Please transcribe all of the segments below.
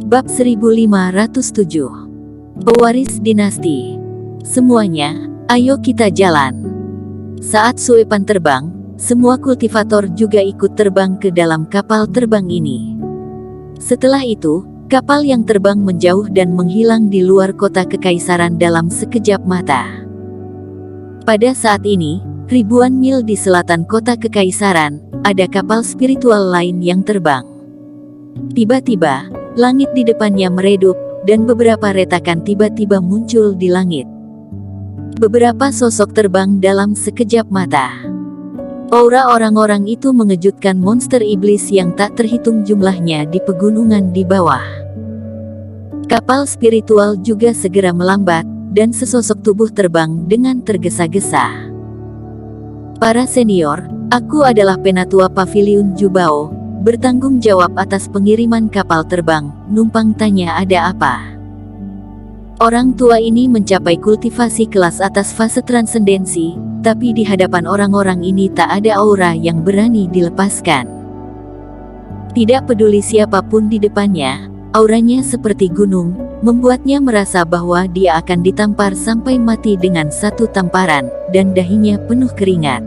Bab 1507. Pewaris dinasti. Semuanya, ayo kita jalan. Saat Suepan terbang, semua kultivator juga ikut terbang ke dalam kapal terbang ini. Setelah itu, kapal yang terbang menjauh dan menghilang di luar kota kekaisaran dalam sekejap mata. Pada saat ini, ribuan mil di selatan kota kekaisaran, ada kapal spiritual lain yang terbang. Tiba-tiba, langit di depannya meredup, dan beberapa retakan tiba-tiba muncul di langit. Beberapa sosok terbang dalam sekejap mata. Aura orang-orang itu mengejutkan monster iblis yang tak terhitung jumlahnya di pegunungan di bawah. Kapal spiritual juga segera melambat, dan sesosok tubuh terbang dengan tergesa-gesa. Para senior, aku adalah Penatua Paviliun Jubao, bertanggung jawab atas pengiriman kapal terbang. Numpang tanya ada apa? Orang tua ini mencapai kultivasi kelas atas fase transendensi, tapi di hadapan orang-orang ini tak ada aura yang berani dilepaskan. Tidak peduli siapapun di depannya, auranya seperti gunung, membuatnya merasa bahwa dia akan ditampar sampai mati dengan satu tamparan, dan dahinya penuh keringat.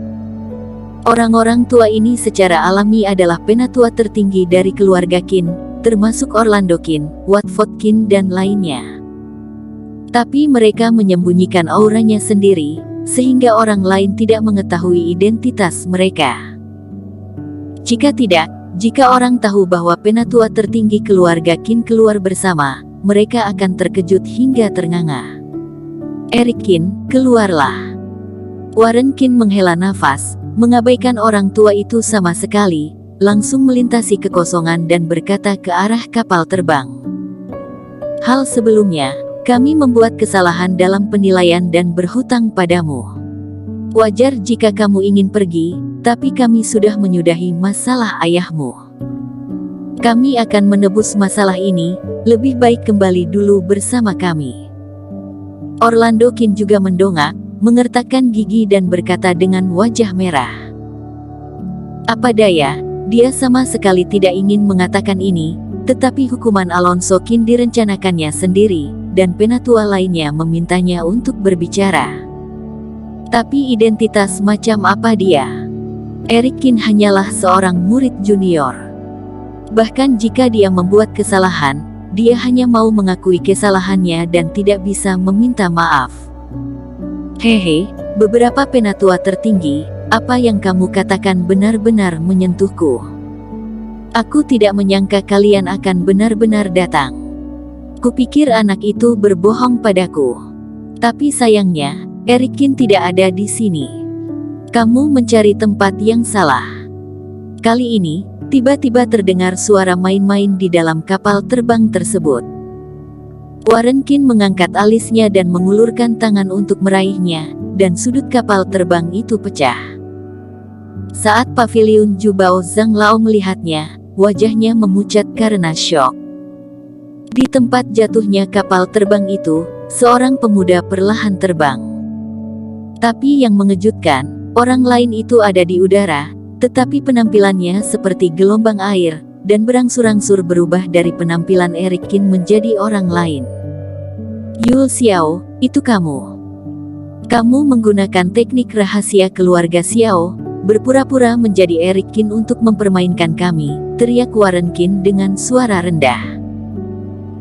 Orang-orang tua ini secara alami adalah penatua tertinggi dari keluarga Qin, termasuk Orlando Qin, Watford Qin dan lainnya. Tapi mereka menyembunyikan auranya sendiri, sehingga orang lain tidak mengetahui identitas mereka. Jika orang tahu bahwa penatua tertinggi keluarga Qin keluar bersama, mereka akan terkejut hingga ternganga. Eric Qin, keluarlah. Warren Qin menghela nafas, mengabaikan orang tua itu sama sekali, langsung melintasi kekosongan dan berkata ke arah kapal terbang. Hal sebelumnya, kami membuat kesalahan dalam penilaian dan berhutang padamu. Wajar jika kamu ingin pergi, tapi kami sudah menyudahi masalah ayahmu. Kami akan menebus masalah ini, lebih baik kembali dulu bersama kami. Orlando Qin juga mendongak, mengertakkan gigi dan berkata dengan wajah merah. Apa daya, dia sama sekali tidak ingin mengatakan ini, tetapi hukuman Alonso Qin direncanakannya sendiri, dan penatua lainnya memintanya untuk berbicara. Tapi identitas macam apa dia? Eric Qin hanyalah seorang murid junior. Bahkan jika dia membuat kesalahan, dia hanya mau mengakui kesalahannya dan tidak bisa meminta maaf. Hehe, beberapa penatua tertinggi, apa yang kamu katakan benar-benar menyentuhku. Aku tidak menyangka kalian akan benar-benar datang. Kupikir anak itu berbohong padaku. Tapi sayangnya, Eric Qin tidak ada di sini. Kamu mencari tempat yang salah. Kali ini, tiba-tiba terdengar suara main-main di dalam kapal terbang tersebut. Warren Qin mengangkat alisnya dan mengulurkan tangan untuk meraihnya, dan sudut kapal terbang itu pecah. Saat Paviliun Jubao Zhang Lao melihatnya, wajahnya memucat karena syok. Di tempat jatuhnya kapal terbang itu, seorang pemuda perlahan terbang. Tapi yang mengejutkan, orang lain itu ada di udara, tetapi penampilannya seperti gelombang air, dan berangsur-angsur berubah dari penampilan Eric Qin menjadi orang lain. Yul Xiao, itu kamu. Kamu menggunakan teknik rahasia keluarga Xiao, berpura-pura menjadi Eric Qin untuk mempermainkan kami, teriak Warren Qin dengan suara rendah.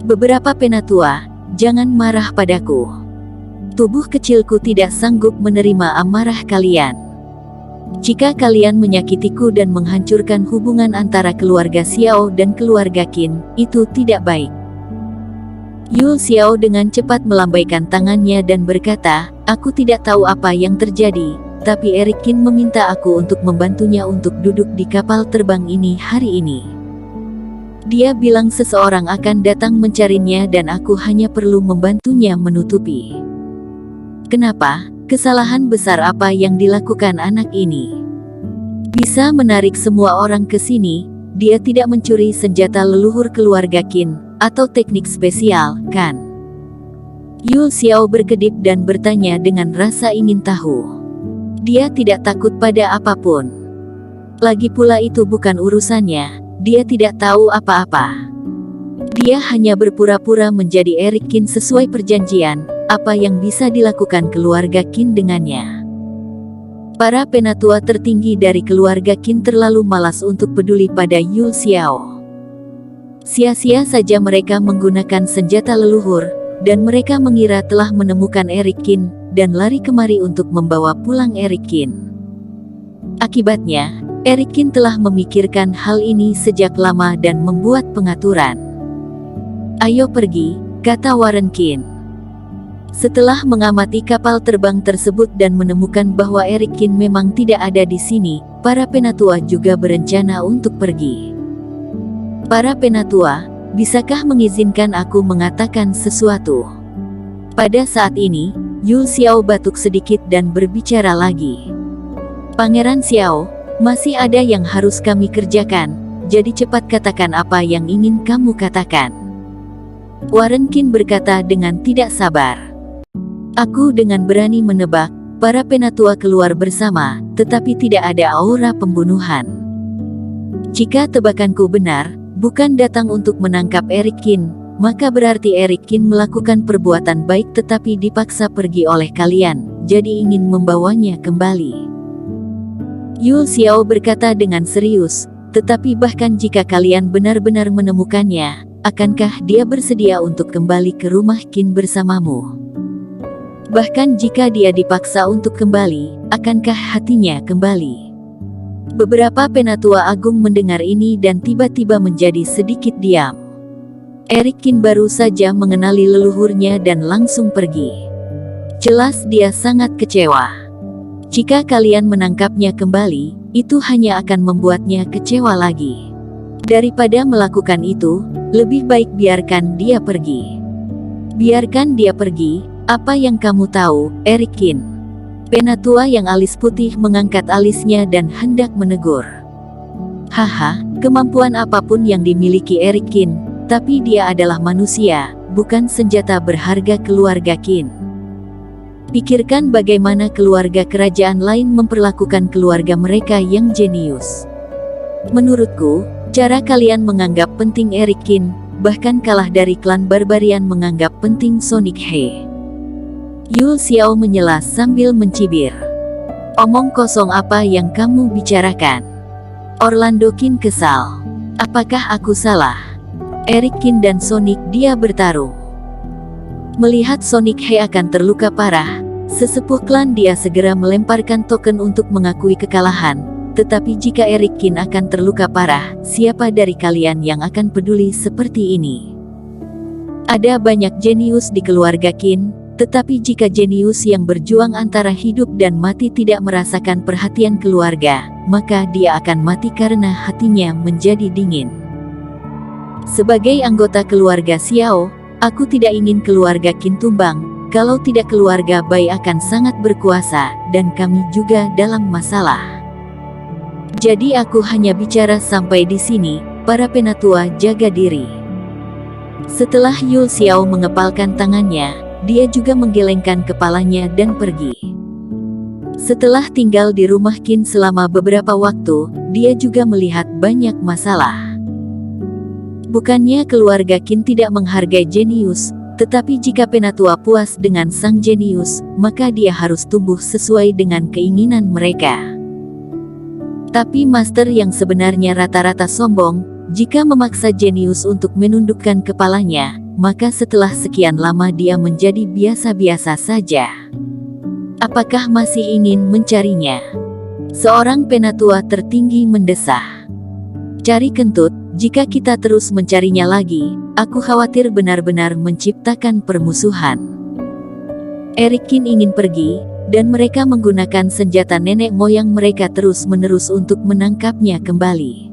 Beberapa penatua, jangan marah padaku. Tubuh kecilku tidak sanggup menerima amarah kalian. Jika kalian menyakitiku dan menghancurkan hubungan antara keluarga Xiao dan keluarga Qin, itu tidak baik. Yul Xiao dengan cepat melambaikan tangannya dan berkata, aku tidak tahu apa yang terjadi, tapi Eric Qin meminta aku untuk membantunya untuk duduk di kapal terbang ini hari ini. Dia bilang seseorang akan datang mencarinya dan aku hanya perlu membantunya menutupi. Kenapa? Kesalahan besar apa yang dilakukan anak ini? Bisa menarik semua orang ke sini, dia tidak mencuri senjata leluhur keluarga Qin, atau teknik spesial, kan? Yul Xiao berkedip dan bertanya dengan rasa ingin tahu. Dia tidak takut pada apapun. Lagi pula itu bukan urusannya, dia tidak tahu apa-apa. Dia hanya berpura-pura menjadi Eric Kin sesuai perjanjian. Apa yang bisa dilakukan keluarga Qin dengannya? Para penatua tertinggi dari keluarga Qin terlalu malas untuk peduli pada Yu Xiao. Sia-sia saja mereka menggunakan senjata leluhur, dan mereka mengira telah menemukan Eric Kin, dan lari kemari untuk membawa pulang Eric Kin. Akibatnya, Eric Kin telah memikirkan hal ini sejak lama dan membuat pengaturan. "Ayo pergi," kata Warren Qin. Setelah mengamati kapal terbang tersebut dan menemukan bahwa Eric Kin memang tidak ada di sini, para penatua juga berencana untuk pergi. "Para penatua, bisakah mengizinkan aku mengatakan sesuatu?" Pada saat ini, Yu Xiao batuk sedikit dan berbicara lagi. "Pangeran Xiao, masih ada yang harus kami kerjakan, jadi cepat katakan apa yang ingin kamu katakan." Warren Qin berkata dengan tidak sabar. "Aku dengan berani menebak, para penatua keluar bersama, tetapi tidak ada aura pembunuhan. Jika tebakanku benar, bukan datang untuk menangkap Eric Qin, maka berarti Eric Qin melakukan perbuatan baik tetapi dipaksa pergi oleh kalian, jadi ingin membawanya kembali." Yu Xiao berkata dengan serius, "Tetapi bahkan jika kalian benar-benar menemukannya, akankah dia bersedia untuk kembali ke rumah Qin bersamamu? Bahkan jika dia dipaksa untuk kembali, akankah hatinya kembali?" Beberapa penatua agung mendengar ini dan tiba-tiba menjadi sedikit diam. Eric Qin baru saja mengenali leluhurnya dan langsung pergi. Jelas dia sangat kecewa. Jika kalian menangkapnya kembali, itu hanya akan membuatnya kecewa lagi. Daripada melakukan itu, lebih baik biarkan dia pergi. "Biarkan dia pergi. Apa yang kamu tahu, Eric Qin?" Penatua yang alis putih mengangkat alisnya dan hendak menegur. "Haha, kemampuan apapun yang dimiliki Eric Qin, tapi dia adalah manusia, bukan senjata berharga keluarga Qin. Pikirkan bagaimana keluarga kerajaan lain memperlakukan keluarga mereka yang jenius. Menurutku, cara kalian menganggap penting Eric Qin, bahkan kalah dari klan barbarian menganggap penting Sonic He." Yu Xiao menyela sambil mencibir. "Omong kosong apa yang kamu bicarakan?" Orlando Qin kesal. "Apakah aku salah? Eric Qin dan Sonic dia bertarung. Melihat Sonic He akan terluka parah, sesepuh klan dia segera melemparkan token untuk mengakui kekalahan. Tetapi jika Eric Qin akan terluka parah, siapa dari kalian yang akan peduli seperti ini? Ada banyak jenius di keluarga Qin, tetapi jika jenius yang berjuang antara hidup dan mati tidak merasakan perhatian keluarga, maka dia akan mati karena hatinya menjadi dingin. Sebagai anggota keluarga Xiao, aku tidak ingin keluarga Qin tumbang. Kalau tidak keluarga Bai akan sangat berkuasa, dan kami juga dalam masalah. Jadi aku hanya bicara sampai di sini, para penatua jaga diri." Setelah Yu Xiao mengepalkan tangannya, dia juga menggelengkan kepalanya dan pergi. Setelah tinggal di rumah Qin selama beberapa waktu, dia juga melihat banyak masalah. Bukannya keluarga Qin tidak menghargai jenius, tetapi jika penatua puas dengan sang jenius, maka dia harus tumbuh sesuai dengan keinginan mereka. Tapi master yang sebenarnya rata-rata sombong, jika memaksa jenius untuk menundukkan kepalanya, maka setelah sekian lama dia menjadi biasa-biasa saja. "Apakah masih ingin mencarinya?" Seorang penatua tertinggi mendesah. "Cari kentut, jika kita terus mencarinya lagi, aku khawatir benar-benar menciptakan permusuhan." Eric Qin ingin pergi, dan mereka menggunakan senjata nenek moyang mereka terus-menerus untuk menangkapnya kembali.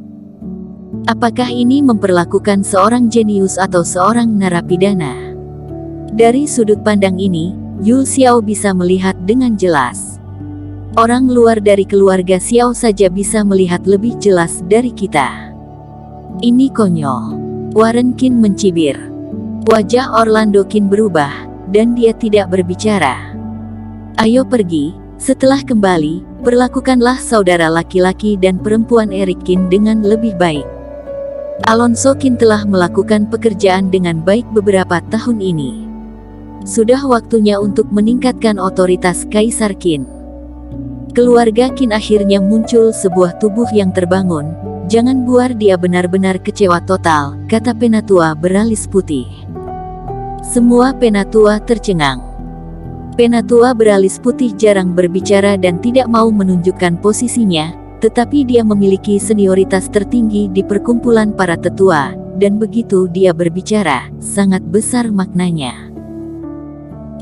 Apakah ini memperlakukan seorang jenius atau seorang narapidana? Dari sudut pandang ini, Yu Xiao bisa melihat dengan jelas. Orang luar dari keluarga Xiao saja bisa melihat lebih jelas dari kita. Ini konyol. Warren Qin mencibir. Wajah Orlando Qin berubah, dan dia tidak berbicara. "Ayo pergi, setelah kembali, perlakukanlah saudara laki-laki dan perempuan Eric Qin dengan lebih baik." Alonso Qin telah melakukan pekerjaan dengan baik beberapa tahun ini. Sudah waktunya untuk meningkatkan otoritas Kaisar Qin. Keluarga Qin akhirnya muncul sebuah tubuh yang terbangun. Jangan buar dia benar-benar kecewa total, kata penatua beralis putih. Semua penatua tercengang. Penatua beralis putih jarang berbicara dan tidak mau menunjukkan posisinya, tetapi dia memiliki senioritas tertinggi di perkumpulan para tetua, dan begitu dia berbicara, sangat besar maknanya.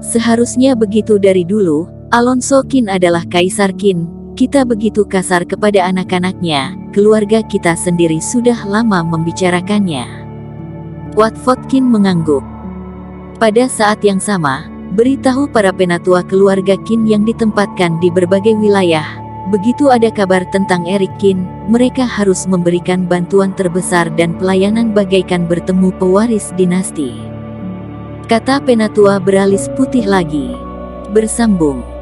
Seharusnya begitu dari dulu. Alonso Qin adalah Kaisar Qin. Kita begitu kasar kepada anak-anaknya, keluarga kita sendiri sudah lama membicarakannya. Watford Qin mengangguk. Pada saat yang sama, beritahu para penatua keluarga Qin yang ditempatkan di berbagai wilayah. Begitu ada kabar tentang Erik Qin, mereka harus memberikan bantuan terbesar dan pelayanan bagaikan bertemu pewaris dinasti. Kata penatua beralis putih lagi. Bersambung.